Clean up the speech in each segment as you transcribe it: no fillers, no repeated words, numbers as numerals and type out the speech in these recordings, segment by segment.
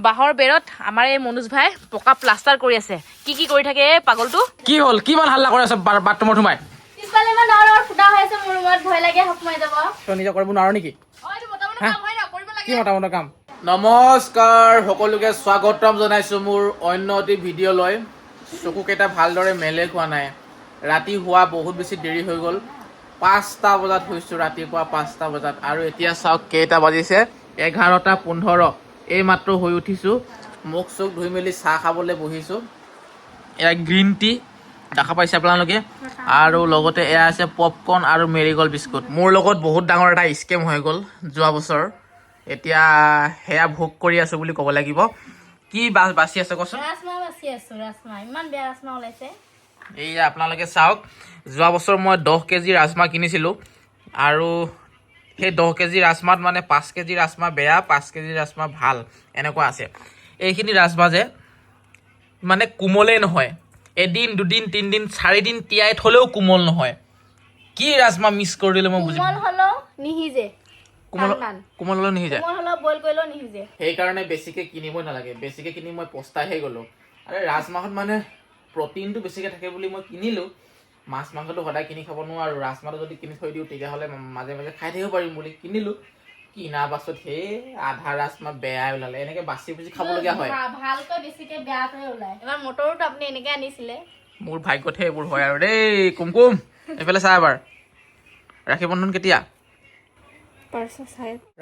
বাহৰ বেৰত আমাৰ এই মনোজ ভাই পকা প্লাষ্টাৰ কৰি আছে। কি কৰি থাকে পাগলটো? কি হ'ল? কিমান হাল্লা কৰি আছে বাথৰুমত সোমাই? পিছফালে ইমান ডাঙৰ ফুটা হৈ আছে, মোৰ ৰুমত ভয় লাগে সোমাই যাব। তই নিজে কৰিব নোৱাৰ নেকি? এইটো মতামত কাম হয় না, কৰিব লাগে। কি মতামত কাম? নমস্কাৰ, সকলোকে স্বাগতম জনাইছো মোৰ অন্য এটি ভিডিঅ'লৈ। চকুকেইটা ভালদৰে মেলে খোৱা নাই। ৰাতি হোৱা বহুত বেছি দেৰি হৈ গ'ল। 5টা বজাত শুইছোঁ, ৰাতিপুৱা 5টা বজাত। আৰু এতিয়া চাওক কেইটা বাজিছে, 11:15। এই মাত্ৰ শুই উঠিছোঁ, মুখ চুখ ধুই মেলি চাহ খাবলৈ বহিছোঁ। এয়া গ্ৰীণ টি দেখা পাইছে আপোনালোকে, আৰু লগতে এয়া আছে পপকৰ্ণ আৰু মেৰিগ'ল্ড বিস্কুট। মোৰ লগত বহুত ডাঙৰ এটা স্কেম হৈ গ'ল যোৱা বছৰ। এতিয়া সেয়া ভোগ কৰি আছো বুলি ক'ব লাগিব। কি বাচি আছে কচোন? ৰাজমাহ বাচি আছো, ৰাজমাহ ইমান বেয়া ৰাজমাহ ওলাইছে। এইয়া আপোনালোকে চাওক, যোৱা বছৰ মই 10 কেজি ৰাজমাহ কিনিছিলোঁ, আৰু সেই 10 কেজি ৰাজমাহত মানে 5 কেজি ৰাজমাহ বেয়া, 5 কেজি ৰাজমাহ ভাল, এনেকুৱা আছে। এইখিনি ৰাজমাহ যে মানে কোমলেই নহয়, এদিন দুদিন 3 দিন 4 দিন তিয়াই থ'লেও কোমল নহয়। কি ৰাজমাহ মিক্স কৰি দিলে মই বুজি কোমল হ'লেও নিহিজে, কোমল হ'লেও নিসিজে। কোমল হ'লেও বইল কৰিলেও নিহিজে। সেইকাৰণে বেছিকৈ কিনিবই নালাগে। বেছিকৈ কিনি মই পস্তাইহে গ'লোঁ। আৰে ৰাজমাহত মানে প্ৰটিনটো বেছিকৈ থাকে বুলি মই কিনিলোঁ। মাছ মাংসটো সদায় কিনি খাব নোৱাৰোঁ। ৰাজমাহটো যদি কিনি থৈ দিওঁ তেতিয়াহ'লে মাজে মাজে খাই থাকিব পাৰিম বুলি কিনিলোঁ। কিনাৰ পাছত সেই আধা ৰাজমাহ বেয়াই ওলালে। এনেকৈ বাচি বুচি খাবলগীয়া হয়। ভালকৈ বেছিকে বেয়াকৈ ওলাই। এবাৰ মটৰটো আপুনি এনেকে আনিছিলে। মোৰ ভাগ্যতহে এইবোৰ হয় আৰু দেই। কুমকুম এইফালে চা এবাৰ, ৰাখী বন্ধন কেতিয়া?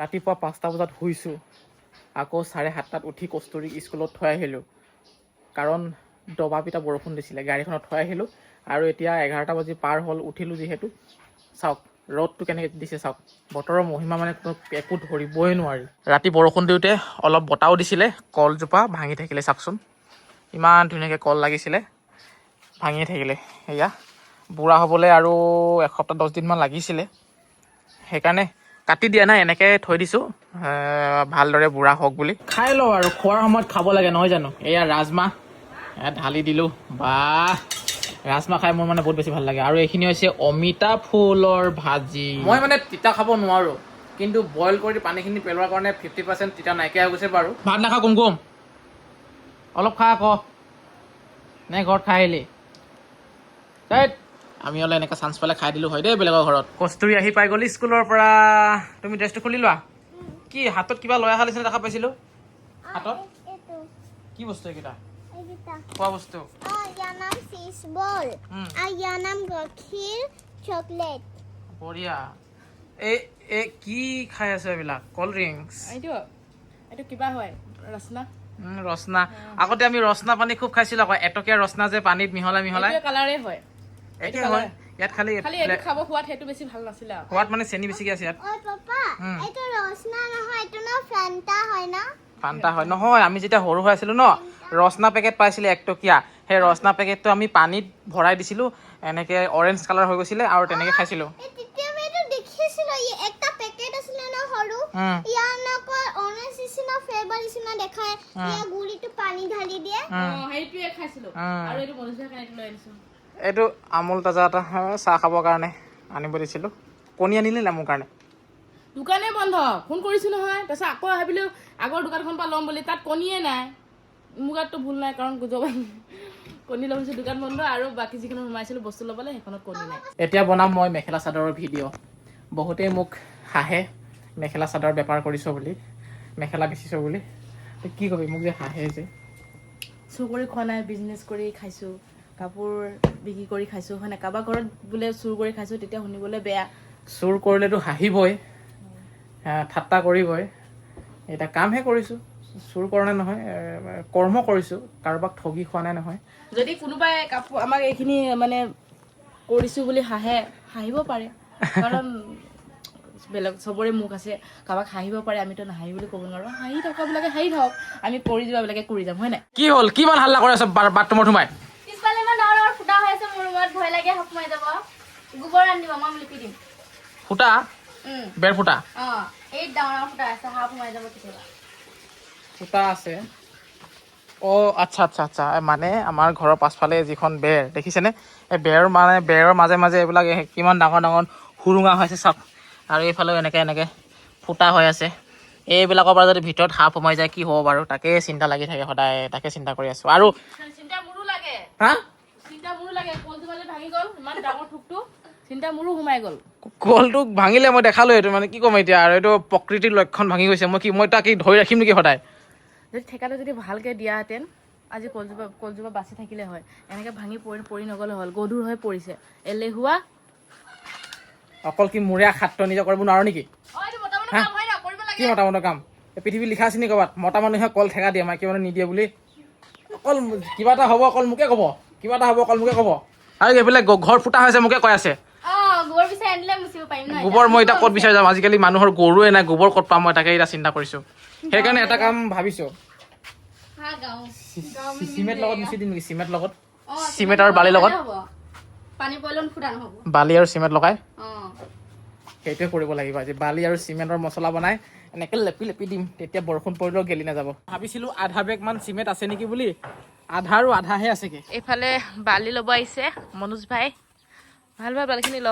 ৰাতিপুৱা 5টা বজাত শুইছোঁ, আকৌ 7:30টাত উঠি কস্তুৰীক স্কুলত থৈ আহিলোঁ। কাৰণ দবা পিটা বৰষুণ দিছিলে, গাড়ীখনত থৈ আহিলোঁ। আৰু এতিয়া 11টা বাজি পাৰ হ'ল, উঠিলোঁ যিহেতু। চাওক ৰ'দটো কেনেকৈ দিছে চাওক, বতৰৰ মহিমা মানে একো ধৰিবই নোৱাৰি। ৰাতি বৰষুণ দিওঁতে অলপ বতাহও দিছিলে, কলজোপা ভাঙি থাকিলে চাওকচোন। ইমান ধুনীয়াকৈ কল লাগিছিলে, ভাঙিয়ে থাকিলে। এয়া বুঢ়া হ'বলৈ আৰু এসপ্তাহ 10 দিনমান লাগিছিলে, সেইকাৰণে কাটি দিয়া নাই, এনেকৈ থৈ দিছোঁ ভালদৰে বুঢ়া হওক বুলি। খাই লওঁ আৰু খোৱাৰ সময়ত খাব লাগে নহয় জানো। এয়া ৰাজমাহ ঢালি দিলোঁ। বাহ, ৰাজমাহ খাই মোৰ মানে বহুত বেছি ভাল লাগে। আৰু এইখিনি হৈছে অমিতা ফুলৰ ভাজি। মই মানে তিতা খাব নোৱাৰোঁ, কিন্তু বইল কৰি পানীখিনি পেলোৱাৰ কাৰণে 50% তিতা নাইকিয়া হৈ গৈছে বাৰু। ভাত নাখাওঁ কুমকুম, অলপ খা আকৌ, নে ঘৰত খাই আহিলি? আমি অলপ এনেকৈ চান্স পালে খাই দিলোঁ হয় দেই বেলেগৰ ঘৰত। কস্তুৰী আহি পাই গ'ল স্কুলৰ পৰা। তুমি ড্ৰেছটো খুলি লোৱা। কি হাতত কিবা লৈ অহা নিচিনা দেখা পাইছিলোঁ? হাতত কি বস্তু এইকেইটা? খোৱা বস্তু? ইয়াৰ নাম ফিছ বল আৰু ইয়াৰ নাম গাখীৰ চকলেট। বঢ়িয়া। এই কি খাই আছে এইবিলাক? Cold drinks? এইটো কিবা হয় ৰচনা। ৰচনা। আগতে আমি ৰচনা পানী খুব খাইছিলোঁ আকৌ, এটকীয়া ৰচনা যে পানীত মিহলাই কালাৰে হয়। একে হয়। ইয়াত খালি এইটো খাব সোৱাদ সেইটো বেছি ভাল নাছিলে আৰু। সোৱাদ মানে চেনি বেছিকৈ আছে ইয়াত। ঐ পাপা, এইটো ৰসনা নহয়, এইটো ন ফেণ্টা হয় ন? ফান্তা হয় নহয়। আমি যেতিয়া সৰু হৈ আছিলোঁ ন, ৰচনা পেকেট পাইছিলে 1 টকীয়া। সেই ৰচনা পেকেটটো আমি পানীত ভৰাই দিছিলোঁ, এনেকৈ অৰেঞ্জ কালাৰ হৈ গৈছিলে, আৰু তেনেকৈ খাইছিলোঁ। তেতিয়া আমি এইটো দেখিছিলো, একটা পেকেট আছিলে ন সৰু, ইয়াৰ নকয় অৰেঞ্জ নিচিনা ফ্লেভাৰ নিচিনা দেখায়, ইয়াৰ গুলিটো পানী ঢালি দিয়ে। সেইটোৱে খাইছিলোঁ। আৰু এইটো মনোজ ভাই কাৰণে লৈ আনিছোঁ। এইটো আমুল তাজা এটা চাহ খাবৰ কাৰণে আনিব দিছিলোঁ। কণী আনিলে নাই মোৰ কাৰণে? দোকানে বন্ধ, ফোন কৰিছোঁ নহয়। তাৰপিছত আকৌ ভাবিলোঁ আগৰ দোকানখন পৰা ল'ম বুলি, তাত কণীয়ে নাই। মোৰ গাততো ভুল নাই, কাৰণ কণী লৈ গৈছোঁ, দোকান বন্ধ, আৰু বাকী যিখনত সোমাইছিলোঁ বস্তু ল'বলৈ সেইখনত কণী নাই। এতিয়া বনাম মই মেখেলা চাদৰৰ ভিডিঅ'। বহুতেই মোক হাঁহে মেখেলা চাদৰ বেপাৰ কৰিছ বুলি, মেখেলা বেচিছ বুলি। কি কবি, মোক যে হাঁহে যে। চুৰ কৰি খোৱা নাই, বিজনেছ কৰি খাইছোঁ, কাপোৰ বিক্ৰী কৰি খাইছোঁ, হয় নাই? কাৰোবাৰ ঘৰত বোলে চুৰ কৰি খাইছোঁ, তেতিয়া শুনিবলৈ বেয়া। চুৰ কৰিলেতো হাঁহিবই, ঠাট্টা কৰিবই। এতিয়া কামহে কৰিছোঁ, চুৰ কৰা নাই নহয়, কৰ্ম কৰিছোঁ, কাৰোবাক ঠগি খোৱা নাই নহয়। যদি কোনোবাই কাপোৰ আমাক এইখিনি মানে কৰিছোঁ বুলি হাঁহিব পাৰে, কাৰণ বেলেগ চবৰে মুখ আছে, কাৰোবাক হাঁহিব পাৰে, আমিতো নাহাঁহি বুলি ক'ব নোৱাৰোঁ। হাঁহি থকাবিলাকে হাঁহি থাকক, আমি কৰি যোৱাবিলাকে কৰি যাম, হয় নাই? কি হ'ল? কিমান হাল্লা কৰি আছে বাথৰুমত সোমাই? পিছফালে ইমান ডাঙৰ ফুটা হৈ আছে, মোৰ ৰুমত ভয় লাগে সোমাই যাব। গোবৰ আনিব, মই লিপি দিম। ফুটা? বেৰ ফুটা? এই ডাঙৰ ফুটা আছে, সাপ সোমাই যাব কেতিয়াবা। ফুটা আছে? অ' আচ্ছা আচ্ছা আচ্ছা। মানে আমাৰ ঘৰৰ পাছফালে যিখন বেৰ দেখিছেনে, এই বেৰৰ মাজে মাজে এইবিলাক কিমান ডাঙৰ ডাঙৰ সুৰুঙা হৈছে চাওক, আৰু এইফালেও এনেকৈ ফুটা হৈ আছে। এইবিলাকৰ পৰা যদি ভিতৰত সাপ সোমাই যায় কি হ'ব বাৰু, তাকে চিন্তা লাগি থাকে সদায়, তাকে চিন্তা কৰি আছোঁ। আৰু চিন্তা মোৰো লাগে, হা চিন্তা মোৰো লাগে, কলজোপা যে ভাঙি গ'ল ইমান ডাঙৰ থোকটো, চিন্তা মোৰো সোমাই গ'ল। কলটো ভাঙিলে মই দেখালোঁ, এইটো মানে কি ক'ম এতিয়া, আৰু এইটো প্ৰকৃতিৰ লক্ষণ ভাঙি গৈছে। মই তাক ধৰি ৰাখিম নেকি সদায়? যদি ঠেকাটো যদি ভালকৈ দিয়াহেঁতেন আজি কলজোপা বাচি থাকিলে হয়, এনেকৈ ভাঙি পৰি নগ'লে হ'ল, গধুৰ হৈ পৰিছে, এলেহুৱা। অকল কি মোৰে খাত্ৰ নিজে কৰিব নোৱাৰো নেকি? এইটো মতা মানুহৰ কাম হয় ন, কৰিব লাগে। কি মতা মানুহৰ কাম? এই পৃথিৱীত লিখা আছে নি ক'ৰবাত মতা মানুহে কল ঠেকা দিয়ে, মাইকী মানুহে নিদিয়ে বুলি? অকল কিবা এটা হ'ব অকল মোকে ক'ব, কিবা এটা হ'ব অকল মোকে ক'ব। আৰু এইফালে ঘৰ ফুটা হৈছে মোকে কৈ আছে। গোবৰ বিচাৰি আনিলে মুচিব পাৰিম ন। গোবৰ মই এতিয়া ক'ত বিচাৰি যাম? আজিকালি মানুহৰ গৰুৱে নাই, গোবৰ ক'ত পাম? মই তাকে এতিয়া চিন্তা কৰিছোঁ। সেইকাৰণে এটা কাম ভাবিছোঁ, চিমেণ্ট লগত মুচি দিম নেকি? চিমেণ্ট লগত, চিমেণ্ট আৰু বালিৰ লগত, পানী পইলন ফুটা নহ'ব, বালি আৰু চিমেণ্ট লগাই সেইটোৱে কৰিব লাগিব আজি। বালি আৰু চিমেণ্টৰ মছলা বনাই এনেকৈ লেপি লেপি দিম, তেতিয়া বৰষুণ পৰিলেও গেলি নাযাব। ভাবিছিলোঁ আধা বেগমান চিমেণ্ট আছে নেকি বুলি, আধা আৰু আধাহে আছেগে। এইফালে বালি ল'ব আহিছে মনোজ ভাই, ভাল বালিখিনি ল।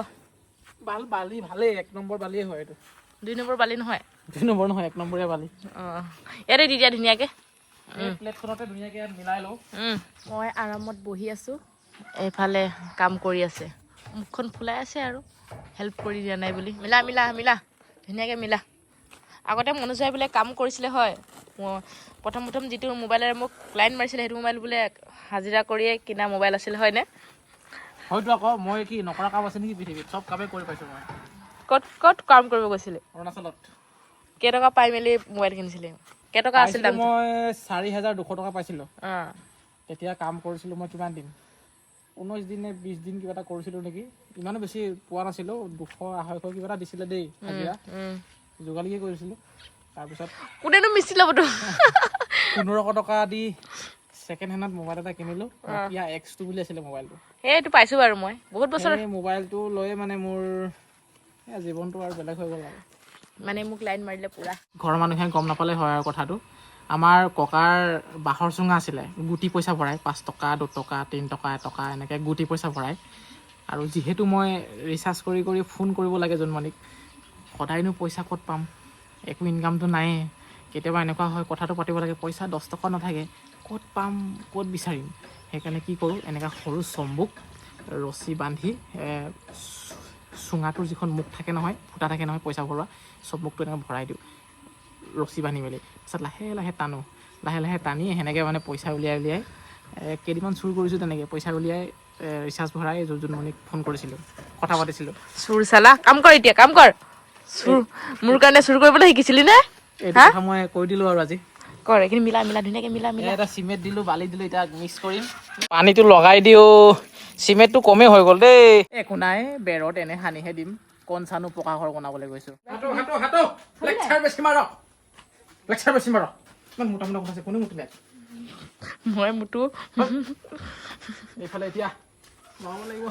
বালি ভালেই, 1 নম্বৰ বালিয়ে হয় এইটো। 2 নম্বৰ বালি নহয়, 2 নম্বৰ নহয়, 1 নম্বৰীয়া বালি। ইয়াতে দি দিয়া ধুনীয়াকৈ। প্লেটখনতে ধুনীয়াকৈ মিলাই লওঁ। মই আৰামত বহি আছোঁ, এইফালে কাম কৰি আছে, মুখখন ফুলাই আছে আৰু হেল্প কৰি দিয়া নাই বুলি। মিলা মিলা মিলা ধুনীয়াকৈ মিলা। আগতে মনোজ ভাই বোলে কাম কৰিছিলে হয়, প্ৰথম যিটো মোবাইলেৰে মোক ক্লাইণ্ট মাৰিছিলে সেইটো মোবাইল বোলে হাজিৰা কৰিয়ে কিনা মোবাইল আছিল হয়নে? হয়তো আকৌ, মই কি নকৰা কাম আছে নেকি পৃথিৱীত? চব কামেই কৰি পাইছোঁ মই। ক'ত কাম কৰিব গৈছিলে? অৰুণাচলত। কেইটকা পাই মেলি মোবাইল কিনিছিলে? কেইটকা আছিল দাম? মই 4,200 টকা পাইছিলোঁ। তেতিয়া কাম কৰিছিলোঁ মই কিমান দিন, 19 দিন নে 20 দিন কিবা এটা কৰিছিলোঁ নেকি। ইমানো বেছি পোৱা নাছিলোঁ, 200-250 কিবা এটা দিছিলে দেই হাজিৰা, যোগালীকে কৰিছিলোঁ। তাৰপিছত কোনেনো মিস্ত্ৰী ল'বতো। 1500 টকা দি ছেকেণ্ড হেণ্ডত মোবাইল এটা কিনিলোঁ, নকিয়া X2 বুলি আছিলে মোবাইলটো। সেইটো পাইছোঁ বাৰু মই বহুত বছৰ। এই মোবাইলটো লৈয়ে মানে মোৰ জীৱনটো আৰু বেলেগ হৈ গ'ল আৰু। মানে মোক লাইন মাৰিলে পুৰা। ঘৰৰ মানুহে গম নাপালে হয় আৰু কথাটো। আমাৰ ককাৰ বাঁহৰ চুঙা আছিলে, গুটি পইচা ভৰাই 5 টকা 2 টকা 3 টকা 1 টকা এনেকৈ গুটি পইচা ভৰাই। আৰু যিহেতু মই ৰিচাৰ্জ কৰি ফোন কৰিব লাগে জোনমণিক, সদায়নো পইচা ক'ত পাম? একো ইনকামটো নায়েই। কেতিয়াবা এনেকুৱা হয় কথাটো পাতিব লাগে, পইচা 10 টকা নাথাকে, ক'ত পাম, ক'ত বিচাৰিম? সেইকাৰণে কি কৰোঁ, এনেকুৱা সৰু চম্বুক ৰছী বান্ধি চুঙাটোৰ যিখন মুখ থাকে নহয়, ফুটা থাকে নহয় পইচা ভৰোৱা, চম্বুকটো এনেকৈ ভৰাই দিওঁ ৰছী বান্ধি মেলি। তাৰপিছত লাহে লাহে টানো, লাহে লাহে টানি সেনেকৈ মানে পইচা উলিয়াই কেইদিনমান চুৰ কৰিছোঁ তেনেকৈ। পইচা উলিয়াই ৰিচাৰ্জ ভৰাই জোনমণিক ফোন কৰিছিলোঁ, কথা পাতিছিলোঁ। চুৰ চালা, কাম কৰ এতিয়া, কাম কৰ। চুৰ মোৰ কাৰণে চুৰ কৰিবলৈ শিকিছিলি নে? এইটো কথা মই কৈ দিলোঁ আৰু আজি। কৰ এইখিনি মিলা ধুনীয়াকৈ মিলা। এটা চিমেণ্ট দিলোঁ, বালি দিলোঁ, এতিয়া মিক্স কৰিম। পানীটো লগাই দিওঁ, চিমেণ্টটো কমেই হৈ গ'ল দেই। একো নাই, বেৰত এনে সানিহে দিম, কণ চানো পকা ঘৰ বনাবলৈ গৈছোঁ। লেকচাৰ বেছি মাৰ, ইমান মোটা মোটা কথা আছে, কোনে মুতিলে? মই মুতো। এইফালে এতিয়া লগাব লাগিব।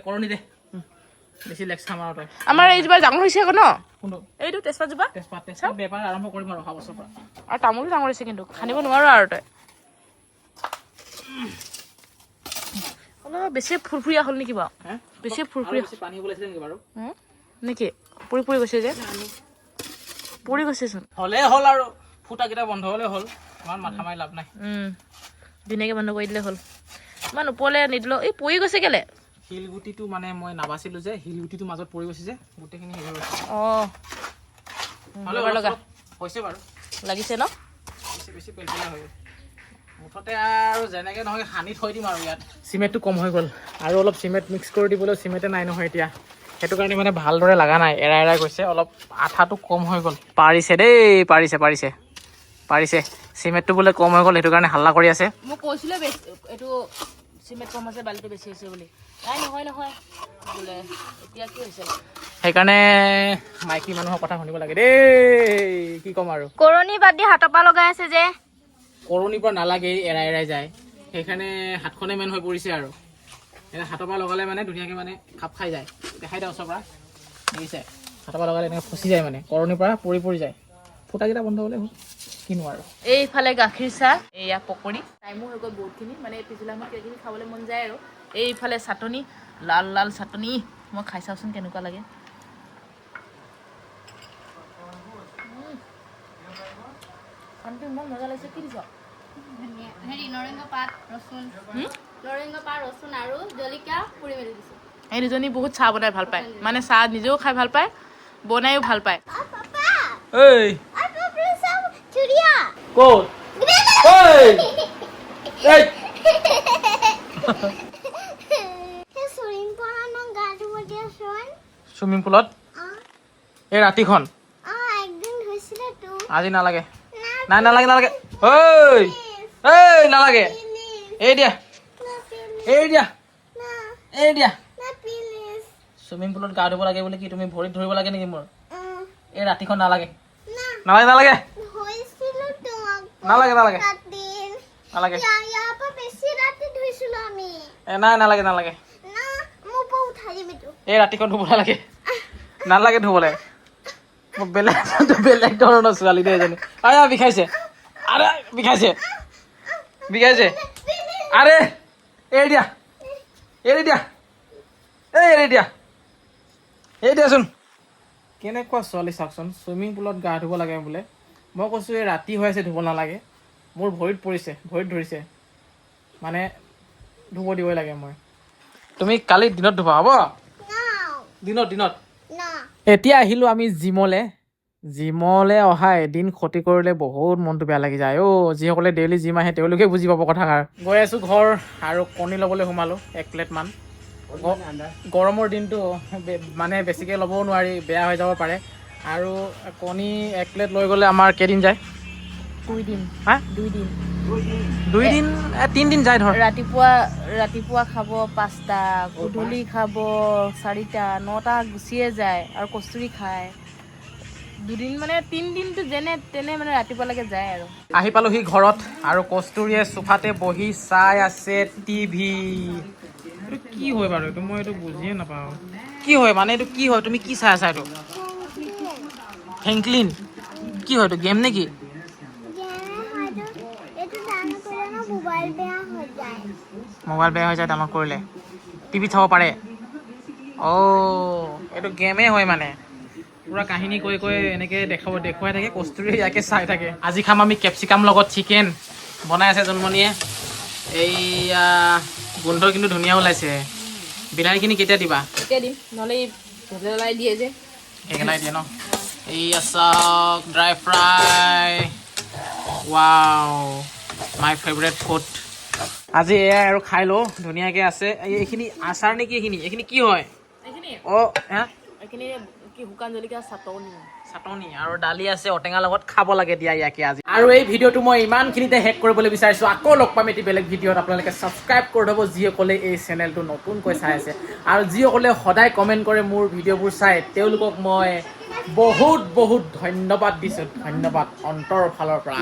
কৰণী দে, বেছি লেকচাৰ মাৰ তই। আমাৰ এইজোপা ডাঙৰ হৈছে আকৌ ন? কোনটো? এইটো তেজপাতজোপা। তেজপাত বেপাৰ আৰম্ভ কৰিম আৰু অহা বছৰৰ পৰা। আৰু তামোলো ডাঙৰ হৈছে কিন্তু খানিব নোৱাৰো আৰু তই। অলপ বেছি ফুৰফুৰীয়া হ'ল নেকি বাৰু? বেছি ফুৰফুৰীয়া পানী হ'ব লাগিছিলে নেকি বাৰু? নেকি? পৰি গৈছে যে, পৰি গৈছেচোন। হ'লেই হ'ল আৰু, ফুটাকেইটা বন্ধ হ'লেই হ'ল, ইমান মাথা মাৰি লাভ নাই। ধুনীয়াকৈ বন্ধ কৰি দিলে হ'ল, ইমান ওপৰলৈ নিদিলেও। এই পৰি গৈছে কেলে? শিলগুটিটো মানে মই নাবাছিলোঁ যে, শিলগুটিটো মাজত পৰি গৈছে যে, গোটেইখিনি হেৰি হৈ গৈছে। লগা হৈছে বাৰু, লাগিছে ন? বেছি পেলপেলীয়া হৈ গ'ল। মুঠতে আৰু যেনেকৈ নহয় সানি থৈ দিম আৰু ইয়াত। চিমেণ্টটো কম হৈ গ'ল, আৰু অলপ চিমেণ্ট মিক্স কৰি দিবলৈ চিমেণ্টে নাই নহয় এতিয়া। সেইটো কাৰণে মানে ভালদৰে লগা নাই, এৰাই গৈছে, অলপ আঠাটো কম হৈ গ'ল। পাৰিছে দেই, পাৰিছে। চিমেণ্টটো বোলে কম হৈ গ'ল, সেইটো কাৰণে হাল্লা কৰি আছে। মোক কৈছিলে এইটো চিমেণ্ট কম আছে, বালিটো বেছি হৈছে বুলি। নাই নহয় বোলে, এতিয়া কি হৈছে? সেইকাৰণে মাইকী মানুহৰ কথা শুনিব লাগে দেই, কি ক'ম আৰু। কৰণী বাদ দি হাতৰ পৰা লগাই আছে যে। কৰণীৰ পৰা নালাগেই, এৰাই যায়, সেইকাৰণে হাতখনে মেইন হৈ পৰিছে আৰু। এতিয়া হাতৰ পৰা লগালে মানে ধুনীয়াকৈ মানে খাপ খাই যায়। দেখাই দিয়া ওচৰৰ পৰা, দেখিছে? হাতৰ পৰা লগালে এনেকৈ ফচি যায়, মানে কৰণীৰ পৰা পৰি যায়। ফুটাকেইটা বন্ধ হ'লে হ'ল, কিনো আৰু। এইফালে গাখীৰ চাহ, এয়া পকৰি, টাইমো হৈ গ'ল বহুতখিনি, মানে পিছলা সময়ত কিবাকিবি খাবলৈ মন যায় আৰু। এইফালে চাটনি, লাল চাটনি, মই খাই চাওঁচোন কেনেকুৱা লাগে। আনটো ইমান মজা লাগিছে কি দিছ হেৰি নৰসিংহ পাত ৰচুন নৰসিংহ পাত ৰচুন আৰু জলকীয়া পুৰি মেলি দিছোঁ এই দুজনী বহুত চাহ বনাই ভাল পায় মানে চাহ নিজেও খাই ভাল পায় বনায়ো ভাল পায় পাপা এই পাপা চাও চুৰিয়া ক'ত এই এই হে চুৰিং পৰা ন গাটো বদিয়াছোন চুইমিং পুলত এই ৰাতিখন একদিন হৈছিলে তো আজি নালাগে নাই নালাগে নালাগে ঐ এই নালাগে এই দিয়া এই দিয়া এই দিয়া চুইমিং পুলত গা ধুব লাগে বুলি কি তুমি ভৰিত ধৰিব লাগে নেকি মোৰ এই ৰাতিখন নালাগে নালাগে নালাগে নালাগে নালাগে নালাগে নাই নালাগে নালাগে এই ৰাতিখন ধুব নালাগে নালাগে ধুবলৈ মই বেলেগ বেলেগ ধৰণৰ ছোৱালী দেই এজনী আৰে বিষাইছে আৰে বিষাইছে বিষাইছে আৰে এৰি দিয়া এৰি দিয়া এই এৰি দিয়া এই দিয়াচোন কেনেকুৱা ছোৱালী চাওকচোন চুইমিং পুলত গা ধুব লাগে বোলে মই কৈছোঁ এই ৰাতি হৈ আছে ধুব নালাগে মোৰ ভৰিত পৰিছে ভৰিত ধৰিছে মানে ধুব দিবই লাগে মই তুমি কালি দিনত ধুবা হ'ব দিনত দিনত এতিয়া আহিলোঁ আমি জিমলৈ অহা এদিন ক্ষতি কৰিলে বহুত মনটো বেয়া লাগি যায় যিসকলে ডেইলি জিম আহে তেওঁলোকে বুজি পাব কথাষাৰ গৈ আছোঁ ঘৰ আৰু কণী ল'বলৈ সোমালোঁ 1 প্লেটমান গৰমৰ দিনটো মানে বেছিকৈ ল'বও নোৱাৰি বেয়া হৈ যাব পাৰে আৰু কণী 1 প্লেট লৈ গ'লে আমাৰ কেইদিন যায় 2 দিন হা 2 দিন 2 দিন 3 দিন যায় ধৰ ৰাতিপুৱা খাব 5টা গধূলি খাব 4টা 9টা গুচিয়ে যায় আৰু কচুৰি খায় 2 দিন মানে 3 দিনটো যেনে তেনে মানে ৰাতিপুৱালৈকে যায় আৰু আহি পালোহি ঘৰত আৰু কস্তুৰীয়ে সোফাতে বহি চাই আছে টিভি এইটো কি হয় বাৰু এইটো মই এইটো বুজিয়ে নাপাওঁ কি হয় মানে এইটো কি হয় তুমি কি চাই আছা এইটো ফ্ৰেংকলিন কি হয় এইটো গেম নেকি মোবাইল বেয়া হৈ যায় ডাউনলোড কৰিলে টিভিত চাব পাৰে এইটো গেমেই হয় মানে পুৰা কাহিনী কৈ কৈ এনেকৈ দেখুৱাই থাকে কস্তুৰীয়ে ইয়াকে চাই থাকে আজি খাম আমি কেপচিকাম লগত চিকেন বনাই আছে জন্মনীয়ে এইয়া গোন্ধ কিন্তু ধুনীয়া ওলাইছে বিলাহীখিনি কেতিয়া দিবা কেতিয়া দিম নহ'লে ভেজেলাই দিয়ে যে একেলাই দিয়ে ন এইয়া চাওক dry fry wow my favourite food আজি এয়াই আৰু খাই লওঁ ধুনীয়াকৈ আছে এইখিনি আচাৰ নেকি এইখিনি কি হয় এইখিনি কি শুকান জলকীয়া চাটনি আৰু দালি আছে ঔটেঙাৰ লগত খাব লাগে দিয়া ইয়াকে আজি আৰু এই ভিডিঅ'টো মই ইমানখিনিতে শেষ কৰিবলৈ বিচাৰিছোঁ আকৌ লগ পাম এটি বেলেগ ভিডিঅ'ত আপোনালোকে ছাবস্ক্ৰাইব কৰি থ'ব যিসকলে এই চেনেলটো নতুনকৈ চাই আছে আৰু যিসকলে সদায় কমেণ্ট কৰে মোৰ ভিডিঅ'বোৰ চাই তেওঁলোকক মই বহুত বহুত ধন্যবাদ দিছোঁ ধন্যবাদ অন্তৰৰ ফালৰ পৰা